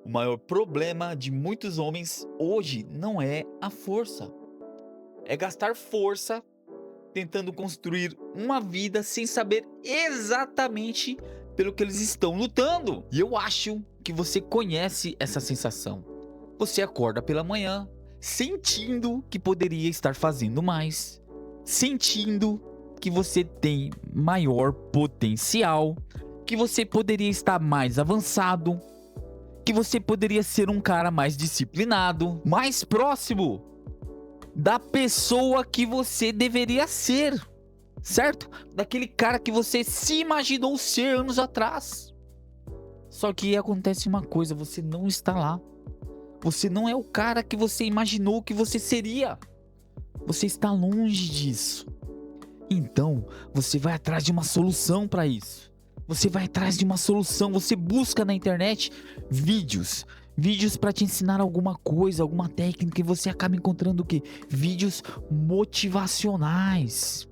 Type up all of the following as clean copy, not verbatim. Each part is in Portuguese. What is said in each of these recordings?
O maior problema de muitos homens hoje não é a força, é gastar força tentando construir uma vida sem saber exatamente pelo que eles estão lutando. E eu acho que você conhece essa sensação. Você acorda pela manhã sentindo que poderia estar fazendo mais, sentindo que você tem maior potencial, que você poderia estar mais avançado, que você poderia ser um cara mais disciplinado, mais próximo da pessoa que você deveria ser, certo? Daquele cara que você se imaginou ser anos atrás. Só que acontece uma coisa, você não está lá. Você não é o cara que você imaginou que você seria. Você está longe disso. Então, você vai atrás de uma solução para isso. Você vai atrás de uma solução, você busca na internet vídeos para te ensinar alguma coisa, alguma técnica, e você acaba encontrando o quê? Vídeos motivacionais.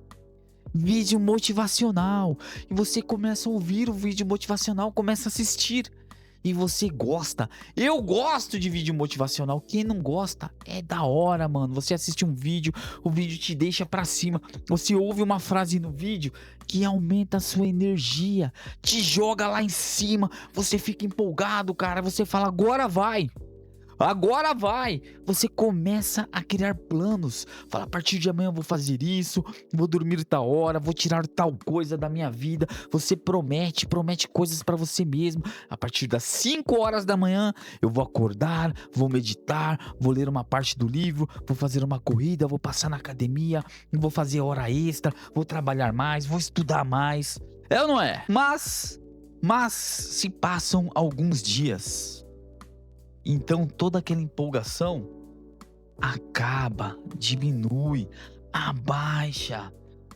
Vídeo motivacional. E você começa a ouvir o vídeo motivacional, começa a assistir. E você gosta. Eu gosto de vídeo motivacional. Quem não gosta é da hora, mano. Você assiste um vídeo, o vídeo te deixa pra cima. Você ouve uma frase no vídeo que aumenta a sua energia, te joga lá em cima. Você fica empolgado, cara. Você fala, agora vai. Agora vai! Você começa a criar planos. Fala, a partir de amanhã eu vou fazer isso, vou dormir tal hora, vou tirar tal coisa da minha vida. Você promete coisas pra você mesmo. A partir das 5 horas da manhã eu vou acordar, vou meditar, vou ler uma parte do livro, vou fazer uma corrida, vou passar na academia, vou fazer hora extra, vou trabalhar mais, vou estudar mais. É ou não é? Mas se passam alguns dias. Então toda aquela empolgação acaba, diminui, abaixa.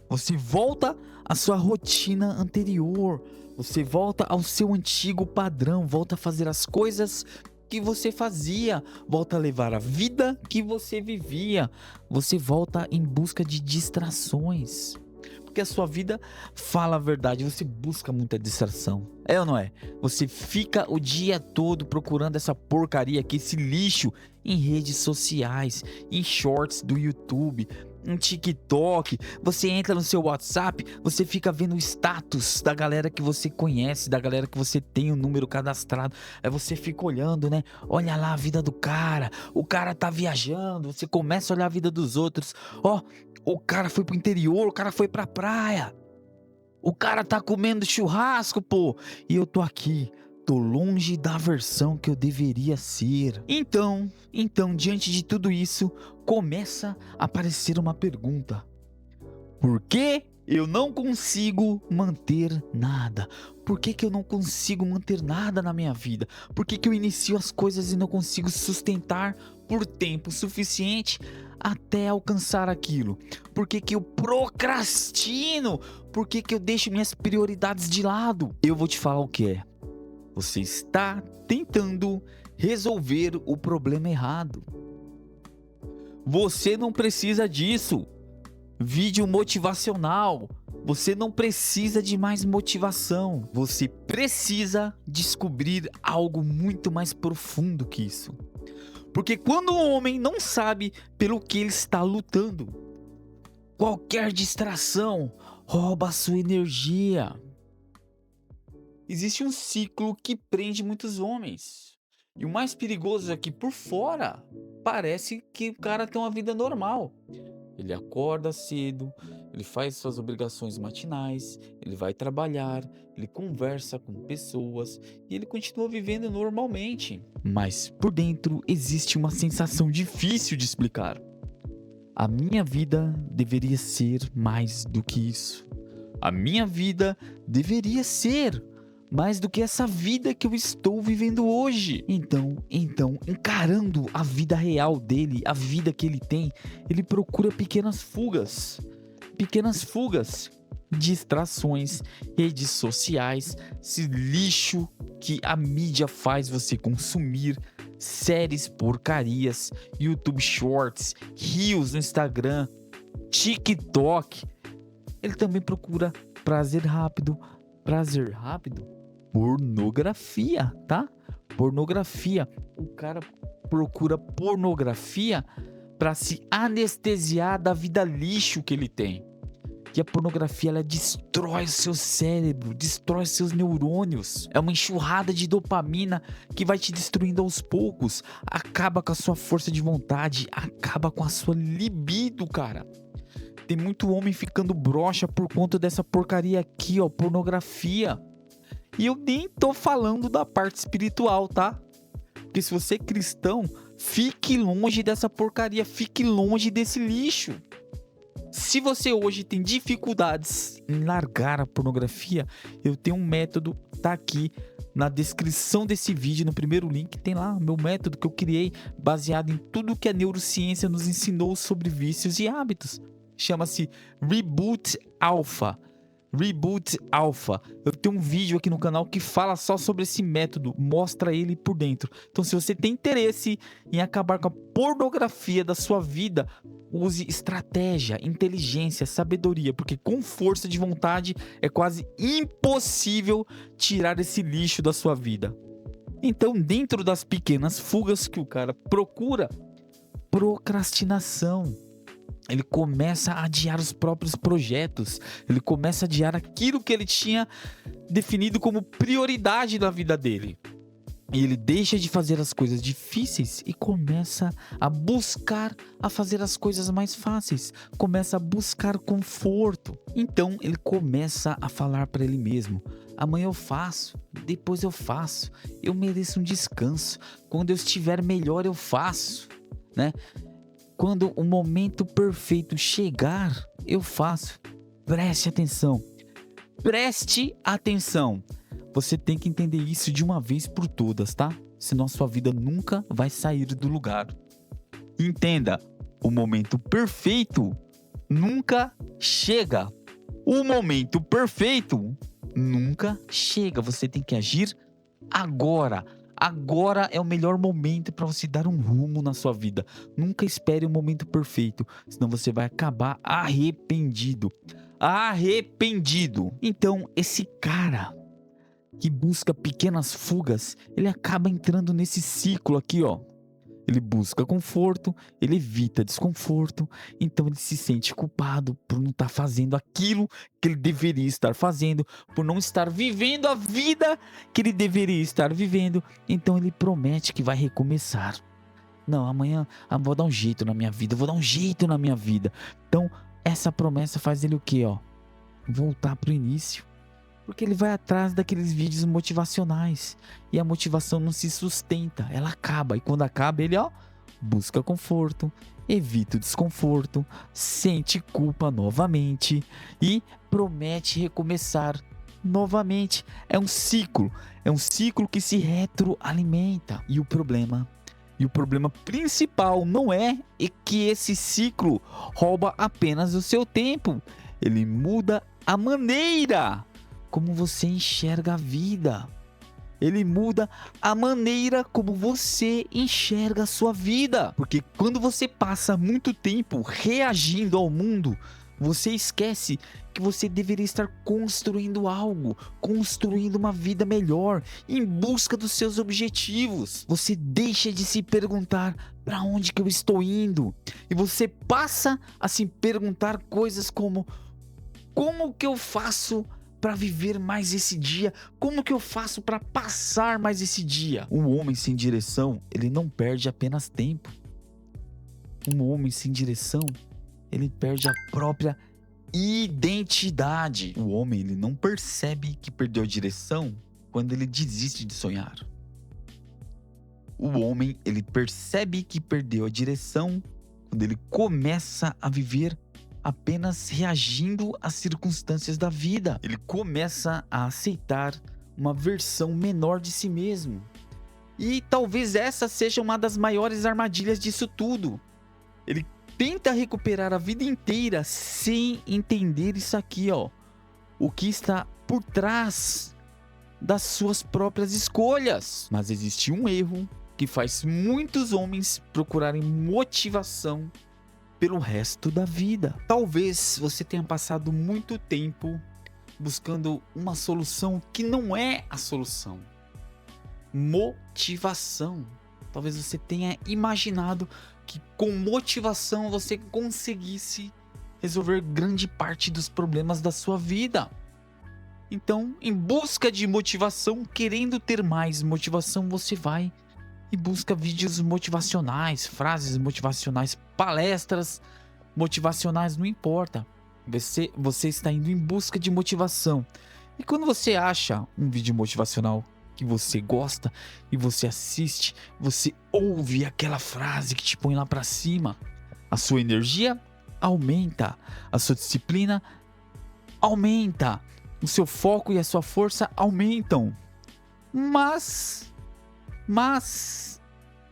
Você volta à sua rotina anterior. Você volta ao seu antigo padrão. Volta a fazer as coisas que você fazia. Volta a levar a vida que você vivia. Você volta em busca de distrações. Porque a sua vida, fala a verdade, você busca muita distração. É ou não é? Você fica o dia todo procurando essa porcaria aqui, esse lixo, em redes sociais, em shorts do YouTube, em TikTok. Você entra no seu WhatsApp, você fica vendo o status da galera que você conhece, da galera que você tem o número cadastrado. Aí você fica olhando, né? Olha lá a vida do cara, o cara tá viajando. Você começa a olhar a vida dos outros. Ó, o cara foi pro interior, o cara foi pra praia. O cara tá comendo churrasco, pô. E eu tô aqui, tô longe da versão que eu deveria ser. Então, diante de tudo isso, começa a aparecer uma pergunta. Por que eu não consigo manter nada? Por que eu não consigo manter nada na minha vida? Por que eu inicio as coisas e não consigo sustentar por tempo suficiente até alcançar aquilo? Por que eu procrastino? Por que eu deixo minhas prioridades de lado? Eu vou te falar o que é. Você está tentando resolver o problema errado. Você não precisa disso. Vídeo motivacional. Você não precisa de mais motivação. Você precisa descobrir algo muito mais profundo que isso. Porque quando o homem não sabe pelo que ele está lutando, qualquer distração rouba a sua energia. Existe um ciclo que prende muitos homens. E o mais perigoso é que por fora parece que o cara tem uma vida normal. Ele acorda cedo, ele faz suas obrigações matinais, ele vai trabalhar, ele conversa com pessoas e ele continua vivendo normalmente. Mas por dentro existe uma sensação difícil de explicar. A minha vida deveria ser mais do que isso. A minha vida deveria ser mais do que essa vida que eu estou vivendo hoje. Então, encarando a vida real dele, a vida que ele tem, ele procura pequenas fugas, distrações, redes sociais, esse lixo que a mídia faz você consumir, séries porcarias, YouTube Shorts, Reels no Instagram, TikTok. Ele também procura prazer rápido, pornografia, tá? Pornografia. O cara procura pornografia para se anestesiar da vida lixo que ele tem. Que a pornografia, ela destrói o seu cérebro, destrói os seus neurônios. É uma enxurrada de dopamina que vai te destruindo aos poucos. Acaba com a sua força de vontade, acaba com a sua libido, cara. Tem muito homem ficando broxa por conta dessa porcaria aqui, ó, pornografia. E eu nem tô falando da parte espiritual, tá? Porque se você é cristão, fique longe dessa porcaria, fique longe desse lixo. Se você hoje tem dificuldades em largar a pornografia, eu tenho um método, tá aqui na descrição desse vídeo, no primeiro link, tem lá o meu método que eu criei, baseado em tudo que a neurociência nos ensinou sobre vícios e hábitos. Chama-se Reboot Alpha. Reboot Alpha. Eu tenho um vídeo aqui no canal que fala só sobre esse método, mostra ele por dentro. Então, se você tem interesse em acabar com a pornografia da sua vida, use estratégia, inteligência, sabedoria, porque com força de vontade é quase impossível tirar esse lixo da sua vida. Então, dentro das pequenas fugas que o cara procura, procrastinação. Ele começa a adiar os próprios projetos. Ele começa a adiar aquilo que ele tinha definido como prioridade na vida dele. E ele deixa de fazer as coisas difíceis e começa a buscar a fazer as coisas mais fáceis. Começa a buscar conforto. Então ele começa a falar para ele mesmo: amanhã eu faço, depois eu faço. Eu mereço um descanso. Quando eu estiver melhor eu faço, né? Quando o momento perfeito chegar, eu faço. Preste atenção. Preste atenção. Você tem que entender isso de uma vez por todas, tá? Senão sua vida nunca vai sair do lugar. Entenda, o momento perfeito nunca chega. O momento perfeito nunca chega. Você tem que agir agora. Agora é o melhor momento para você dar um rumo na sua vida. Nunca espere o momento perfeito, senão você vai acabar arrependido. Arrependido. Então, esse cara que busca pequenas fugas, ele acaba entrando nesse ciclo aqui, ó. Ele busca conforto, ele evita desconforto, então ele se sente culpado por não estar fazendo aquilo que ele deveria estar fazendo, por não estar vivendo a vida que ele deveria estar vivendo, então ele promete que vai recomeçar. Não, amanhã eu vou dar um jeito na minha vida, eu vou dar um jeito na minha vida. Então essa promessa faz ele o quê, ó? Voltar pro início. Porque ele vai atrás daqueles vídeos motivacionais. E a motivação não se sustenta, ela acaba. E quando acaba, ele, ó, busca conforto, evita o desconforto, sente culpa novamente e promete recomeçar novamente. É um ciclo que se retroalimenta. E o problema principal não é que esse ciclo rouba apenas o seu tempo. Ele muda a maneira como você enxerga a vida. Ele muda a maneira como você enxerga a sua vida. Porque quando você passa muito tempo reagindo ao mundo, você esquece que você deveria estar construindo algo, construindo uma vida melhor, em busca dos seus objetivos. Você deixa de se perguntar: para onde que eu estou indo? E você passa a se perguntar coisas como: como que eu faço para viver mais esse dia? Como que eu faço para passar mais esse dia? Um homem sem direção, ele não perde apenas tempo. Um homem sem direção, ele perde a própria identidade. O homem, ele não percebe que perdeu a direção quando ele desiste de sonhar. O homem, ele percebe que perdeu a direção quando ele começa a viver apenas reagindo às circunstâncias da vida. Ele começa a aceitar uma versão menor de si mesmo. E talvez essa seja uma das maiores armadilhas disso tudo. Ele tenta recuperar a vida inteira sem entender isso aqui, ó. O que está por trás das suas próprias escolhas. Mas existe um erro que faz muitos homens procurarem motivação pelo resto da vida. Talvez você tenha passado muito tempo buscando uma solução que não é a solução. motivação. Talvez você tenha imaginado que com motivação você conseguisse resolver grande parte dos problemas da sua vida. Então, em busca de motivação, querendo ter mais motivação, você vai e busca vídeos motivacionais, frases motivacionais, palestras motivacionais, não importa. Você está indo em busca de motivação. E quando você acha um vídeo motivacional que você gosta e você assiste, você ouve aquela frase que te põe lá para cima, a sua energia aumenta, a sua disciplina aumenta, o seu foco e a sua força aumentam. Mas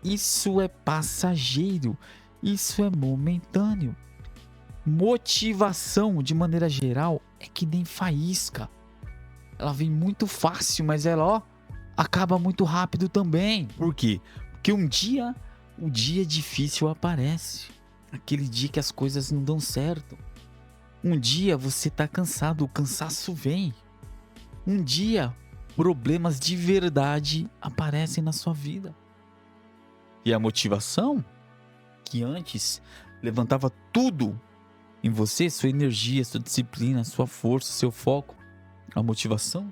isso é passageiro, isso é momentâneo. Motivação, de maneira geral, é que nem faísca. Ela vem muito fácil, mas ela, acaba muito rápido também. Por quê? Porque o dia difícil aparece. Aquele dia que as coisas não dão certo. Um dia você tá cansado, o cansaço vem. Um dia, problemas de verdade aparecem na sua vida. E a motivação, que antes levantava tudo em você, sua energia, sua disciplina, sua força, seu foco, a motivação,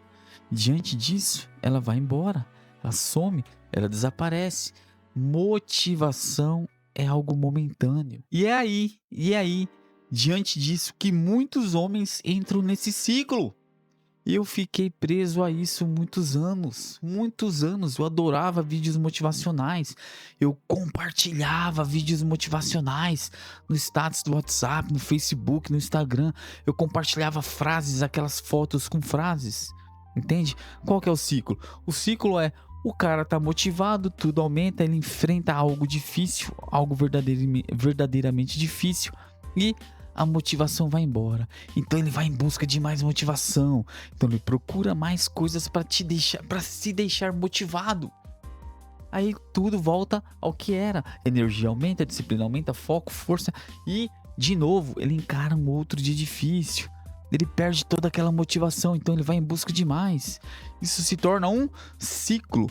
diante disso, ela vai embora, ela some, ela desaparece. Motivação é algo momentâneo. E é aí, diante disso, que muitos homens entram nesse ciclo. Eu fiquei preso a isso muitos anos. Eu adorava vídeos motivacionais. Eu compartilhava vídeos motivacionais no status do WhatsApp, no Facebook, no Instagram. Eu compartilhava frases, aquelas fotos com frases. Entende? Qual que é o ciclo? O ciclo é: o cara tá motivado, tudo aumenta, ele enfrenta algo difícil, algo verdadeiramente difícil, e a motivação vai embora. Então ele vai em busca de mais motivação. Então ele procura mais coisas para se deixar motivado. Aí tudo volta ao que era. Energia aumenta, disciplina aumenta, foco, força, e de novo ele encara um outro dia difícil. Ele perde toda aquela motivação, então ele vai em busca de mais. Isso se torna um ciclo.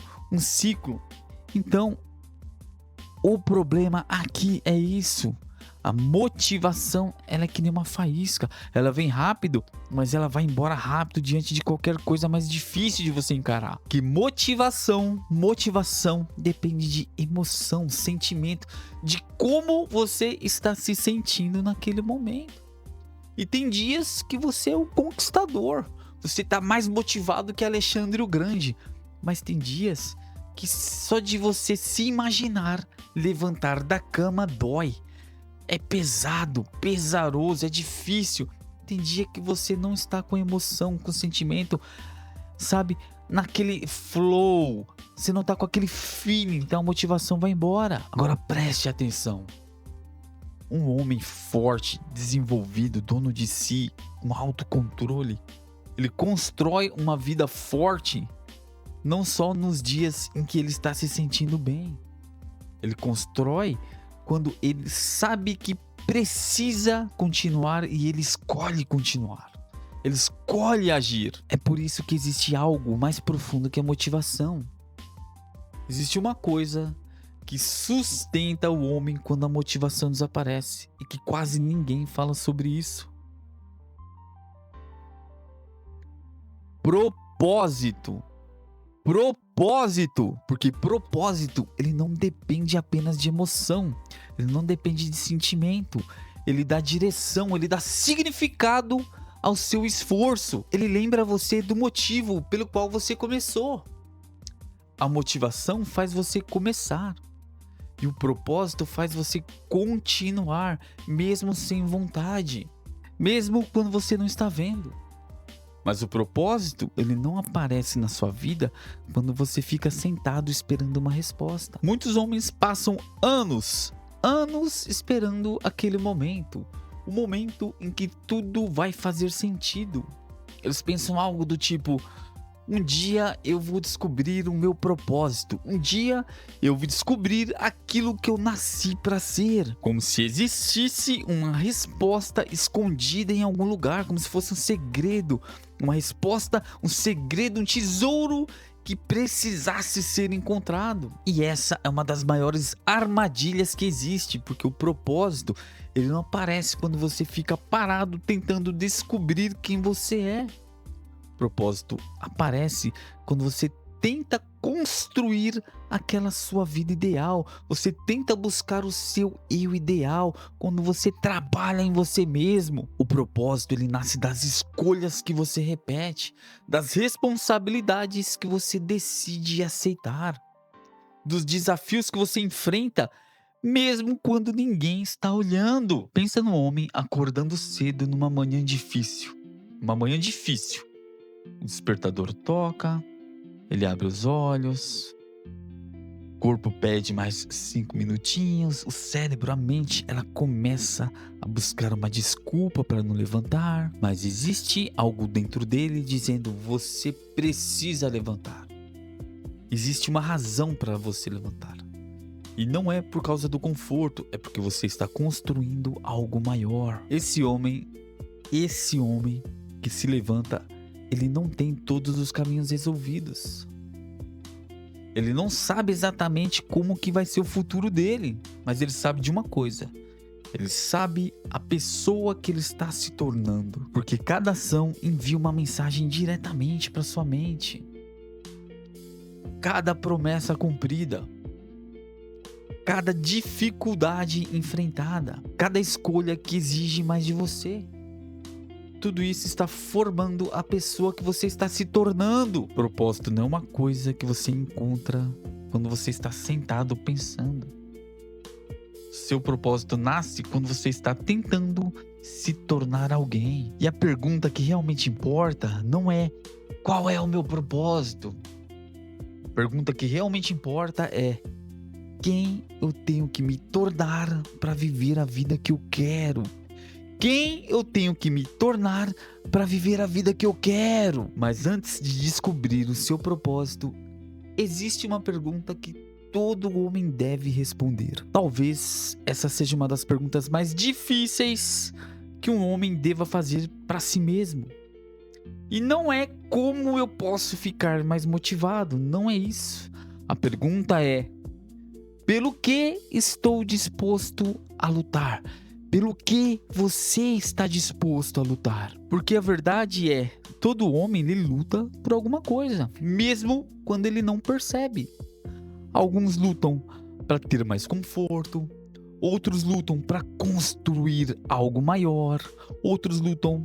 Então, o problema aqui é isso. A motivação, ela é que nem uma faísca. Ela vem rápido, mas ela vai embora rápido diante de qualquer coisa mais difícil de você encarar. Que motivação depende de emoção, sentimento, de como você está se sentindo naquele momento. E tem dias que você é o conquistador. Você está mais motivado que Alexandre o Grande. Mas tem dias que só de você se imaginar levantar da cama dói. É pesado, pesaroso, é difícil. Tem dia que você não está com emoção, com sentimento, sabe? Naquele flow. Você não está com aquele feeling, então a motivação vai embora. Agora preste atenção. Um homem forte, desenvolvido, dono de si, com autocontrole, ele constrói uma vida forte não só nos dias em que ele está se sentindo bem. Ele constrói quando ele sabe que precisa continuar e ele escolhe continuar. Ele escolhe agir. É por isso que existe algo mais profundo que a motivação. Existe uma coisa que sustenta o homem quando a motivação desaparece e que quase ninguém fala sobre isso. Propósito. Porque propósito, ele não depende apenas de emoção, ele não depende de sentimento, ele dá direção, ele dá significado ao seu esforço, ele lembra você do motivo pelo qual você começou. A motivação faz você começar e o propósito faz você continuar, mesmo sem vontade, mesmo quando você não está vendo. Mas o propósito, ele não aparece na sua vida quando você fica sentado esperando uma resposta. Muitos homens passam anos esperando aquele momento. O momento em que tudo vai fazer sentido. Eles pensam algo do tipo: um dia eu vou descobrir o meu propósito. Um dia eu vou descobrir aquilo que eu nasci para ser. Como se existisse uma resposta escondida em algum lugar, como se fosse um segredo. Uma resposta, um segredo, um tesouro que precisasse ser encontrado. E essa é uma das maiores armadilhas que existe, porque o propósito, ele não aparece quando você fica parado tentando descobrir quem você é. O propósito aparece quando você tenta construir aquela sua vida ideal, você tenta buscar o seu eu ideal, quando você trabalha em você mesmo. O propósito, ele nasce das escolhas que você repete, das responsabilidades que você decide aceitar, dos desafios que você enfrenta, mesmo quando ninguém está olhando. Pensa no homem acordando cedo numa manhã difícil. Uma manhã difícil. O despertador toca, ele abre os olhos, o corpo pede mais 5 minutinhos, o cérebro, a mente, ela começa a buscar uma desculpa para não levantar, mas existe algo dentro dele dizendo: você precisa levantar. Existe uma razão para você levantar. E não é por causa do conforto, é porque você está construindo algo maior. Esse homem que se levanta, ele não tem todos os caminhos resolvidos. Ele não sabe exatamente como que vai ser o futuro dele, mas ele sabe de uma coisa. Ele sabe a pessoa que ele está se tornando, porque cada ação envia uma mensagem diretamente para sua mente. Cada promessa cumprida, cada dificuldade enfrentada, cada escolha que exige mais de você. Tudo isso está formando a pessoa que você está se tornando. Propósito não é uma coisa que você encontra quando você está sentado pensando. Seu propósito nasce quando você está tentando se tornar alguém. E a pergunta que realmente importa não é: qual é o meu propósito? A pergunta que realmente importa é: quem eu tenho que me tornar para viver a vida que eu quero? Quem eu tenho que me tornar para viver a vida que eu quero? Mas antes de descobrir o seu propósito, existe uma pergunta que todo homem deve responder. Talvez essa seja uma das perguntas mais difíceis que um homem deva fazer para si mesmo. E não é como eu posso ficar mais motivado, não é isso. A pergunta é: pelo que estou disposto a lutar? Pelo que você está disposto a lutar? Porque a verdade é, todo homem ele luta por alguma coisa, mesmo quando ele não percebe. Alguns lutam para ter mais conforto, outros lutam para construir algo maior, outros lutam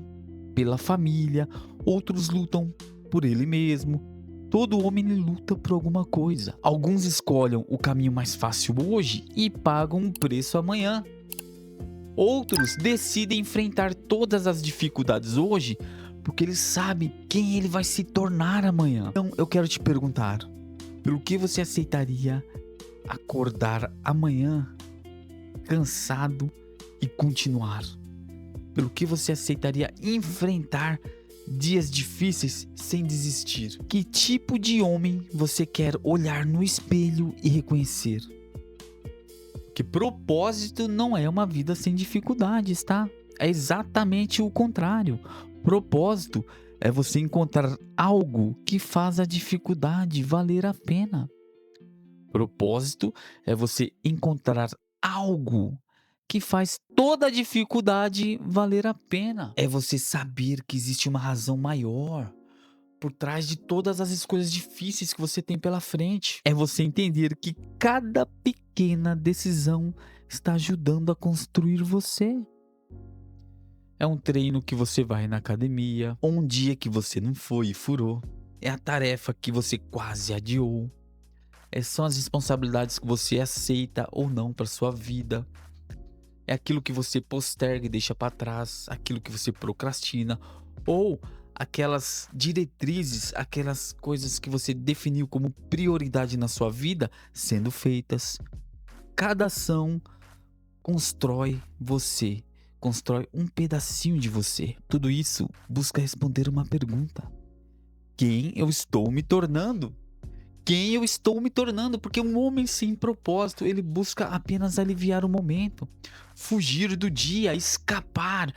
pela família, outros lutam por ele mesmo. Todo homem ele luta por alguma coisa. Alguns escolhem o caminho mais fácil hoje e pagam um preço amanhã. Outros decidem enfrentar todas as dificuldades hoje porque ele sabe quem ele vai se tornar amanhã. Então eu quero te perguntar: pelo que você aceitaria acordar amanhã cansado e continuar? Pelo que você aceitaria enfrentar dias difíceis sem desistir? Que tipo de homem você quer olhar no espelho e reconhecer? Que propósito não é uma vida sem dificuldades, tá? É exatamente o contrário. Propósito é você encontrar algo que faz a dificuldade valer a pena. Propósito é você encontrar algo que faz toda a dificuldade valer a pena. É você saber que existe uma razão maior por trás de todas as escolhas difíceis que você tem pela frente. É você entender que cada pequena decisão está ajudando a construir você. É um treino que você vai na academia, ou um dia que você não foi e furou. É a tarefa que você quase adiou. São as responsabilidades que você aceita ou não para sua vida. É aquilo que você posterga e deixa para trás, aquilo que você procrastina, ou aquelas diretrizes, aquelas coisas que você definiu como prioridade na sua vida sendo feitas. Cada ação constrói você, constrói um pedacinho de você. Tudo isso busca responder uma pergunta: quem eu estou me tornando? quem eu estou me tornando, porque um homem sem propósito, ele busca apenas aliviar o momento, fugir do dia, escapar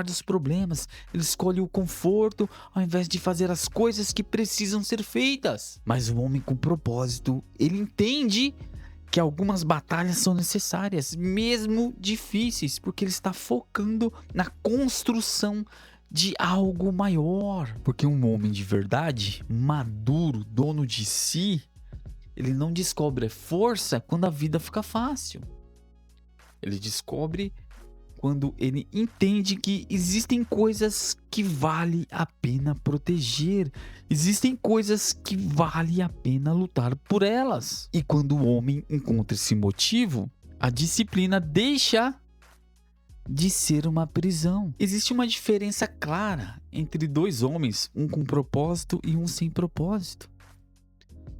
dos problemas. Ele escolhe o conforto ao invés de fazer as coisas que precisam ser feitas. Mas um homem com propósito, ele entende que algumas batalhas são necessárias, mesmo difíceis, porque ele está focando na construção de algo maior. Porque um homem de verdade, maduro, dono de si, ele não descobre força quando a vida fica fácil. Ele descobre quando ele entende que existem coisas que vale a pena proteger, existem coisas que vale a pena lutar por elas. E quando o homem encontra esse motivo, a disciplina deixa de ser uma prisão. Existe uma diferença clara entre dois homens, um com propósito e um sem propósito.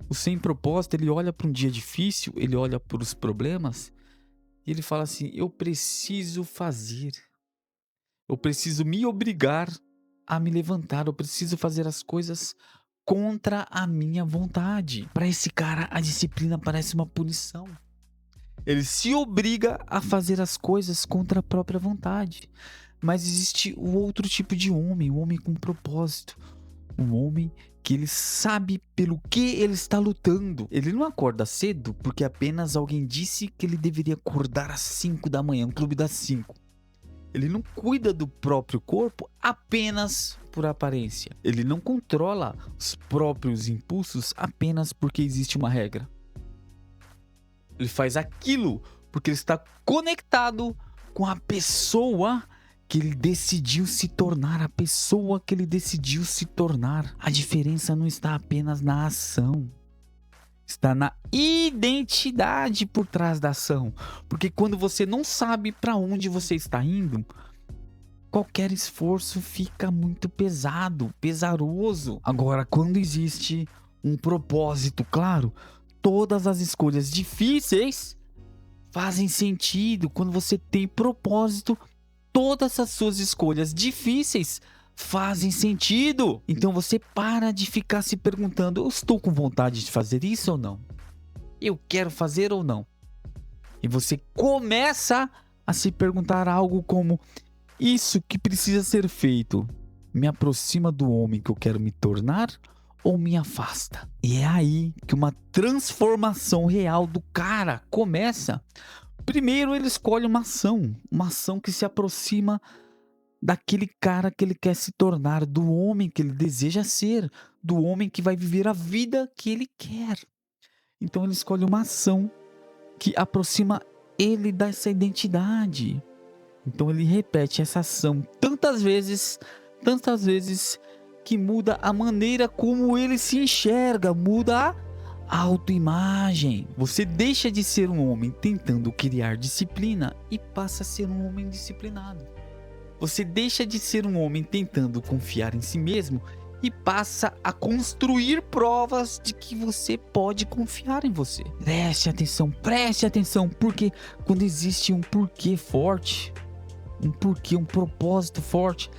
O sem propósito, ele olha para um dia difícil, ele olha para os problemas e ele fala assim: eu preciso fazer, eu preciso me obrigar a me levantar, eu preciso fazer as coisas contra a minha vontade. Para esse cara, a disciplina parece uma punição. Ele se obriga a fazer as coisas contra a própria vontade. Mas existe o outro tipo de homem, o homem com propósito. Um homem que ele sabe pelo que ele está lutando. Ele não acorda cedo porque apenas alguém disse que ele deveria acordar às 5 da manhã, um clube das 5. Ele não cuida do próprio corpo apenas por aparência. Ele não controla os próprios impulsos apenas porque existe uma regra. Ele faz aquilo porque ele está conectado com a pessoa que ele decidiu se tornar, a pessoa que ele decidiu se tornar. A diferença não está apenas na ação, está na identidade por trás da ação. Porque quando você não sabe para onde você está indo, qualquer esforço fica muito pesado, pesaroso. Agora, quando existe um propósito claro, todas as escolhas difíceis fazem sentido. Quando você tem propósito, todas as suas escolhas difíceis fazem sentido. Então você para de ficar se perguntando: eu estou com vontade de fazer isso ou não? Eu quero fazer ou não? E você começa a se perguntar algo como: isso que precisa ser feito me aproxima do homem que eu quero me tornar ou me afasta? E é aí que uma transformação real do cara começa. Primeiro ele escolhe uma ação que se aproxima daquele cara que ele quer se tornar, do homem que ele deseja ser, do homem que vai viver a vida que ele quer. Então ele escolhe uma ação que aproxima ele dessa identidade. Então ele repete essa ação tantas vezes, que muda a maneira como ele se enxerga, muda a autoimagem. Você deixa de ser um homem tentando criar disciplina e passa a ser um homem disciplinado. Você deixa de ser um homem tentando confiar em si mesmo e passa a construir provas de que você pode confiar em você. Preste atenção, porque quando existe um porquê forte, um propósito forte,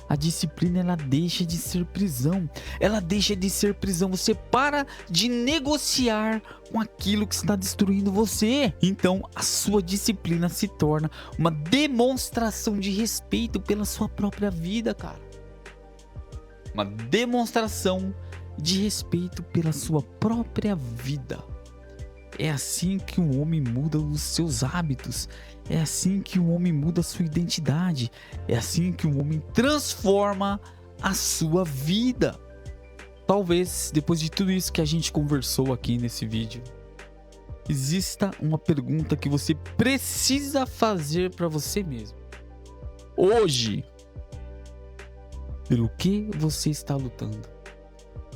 a disciplina ela deixa de ser prisão. Você para de negociar com aquilo que está destruindo você. Então a sua disciplina se torna uma demonstração de respeito pela sua própria vida, cara. Uma demonstração de respeito pela sua própria vida. É assim que um homem muda os seus hábitos. É assim que um homem muda a sua identidade. É assim que um homem transforma a sua vida. Talvez, depois de tudo isso que a gente conversou aqui nesse vídeo, exista uma pergunta que você precisa fazer para você mesmo. Hoje, pelo que você está lutando?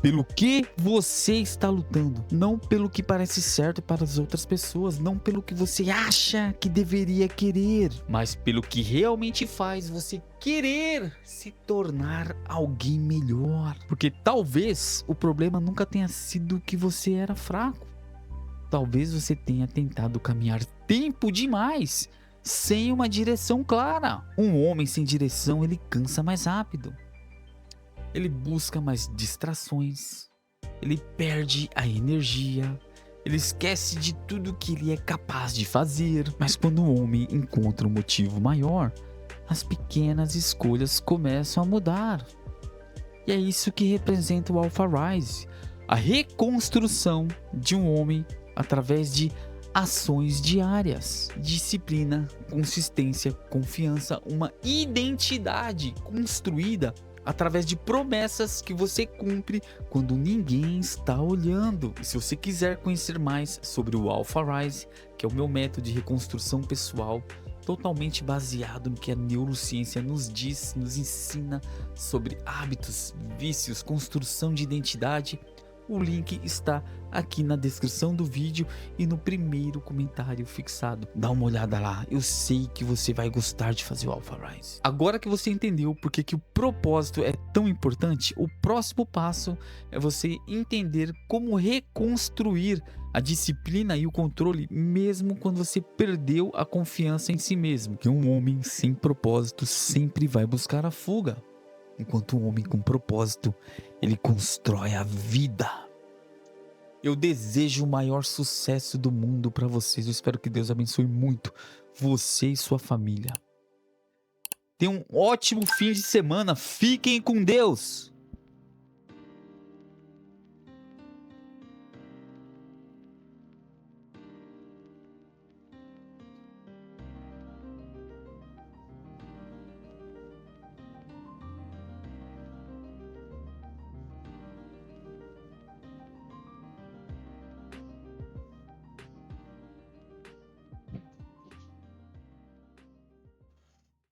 Pelo que você está lutando, não pelo que parece certo para as outras pessoas, não pelo que você acha que deveria querer, mas pelo que realmente faz você querer se tornar alguém melhor. Porque talvez o problema nunca tenha sido que você era fraco. Talvez você tenha tentado caminhar tempo demais sem uma direção clara. Um homem sem direção, ele cansa mais rápido. Ele busca mais distrações, ele perde a energia, ele esquece de tudo que ele é capaz de fazer. Mas quando o homem encontra um motivo maior, as pequenas escolhas começam a mudar. E é isso que representa o Alpha Rise, a reconstrução de um homem através de ações diárias, disciplina, consistência, confiança, uma identidade construída através de promessas que você cumpre quando ninguém está olhando. E se você quiser conhecer mais sobre o Alpha Rise, que é o meu método de reconstrução pessoal, totalmente baseado no que a neurociência nos diz, nos ensina sobre hábitos, vícios, construção de identidade, o link está aqui na descrição do vídeo e no primeiro comentário fixado. Dá uma olhada lá, eu sei que você vai gostar de fazer o Alpha Rise. Agora que você entendeu porque que o propósito é tão importante, o próximo passo é você entender como reconstruir a disciplina e o controle mesmo quando você perdeu a confiança em si mesmo. Que um homem sem propósito sempre vai buscar a fuga, enquanto um homem com propósito, ele constrói a vida. Eu desejo o maior sucesso do mundo para vocês. Eu espero que Deus abençoe muito você e sua família. Tenham um ótimo fim de semana. Fiquem com Deus.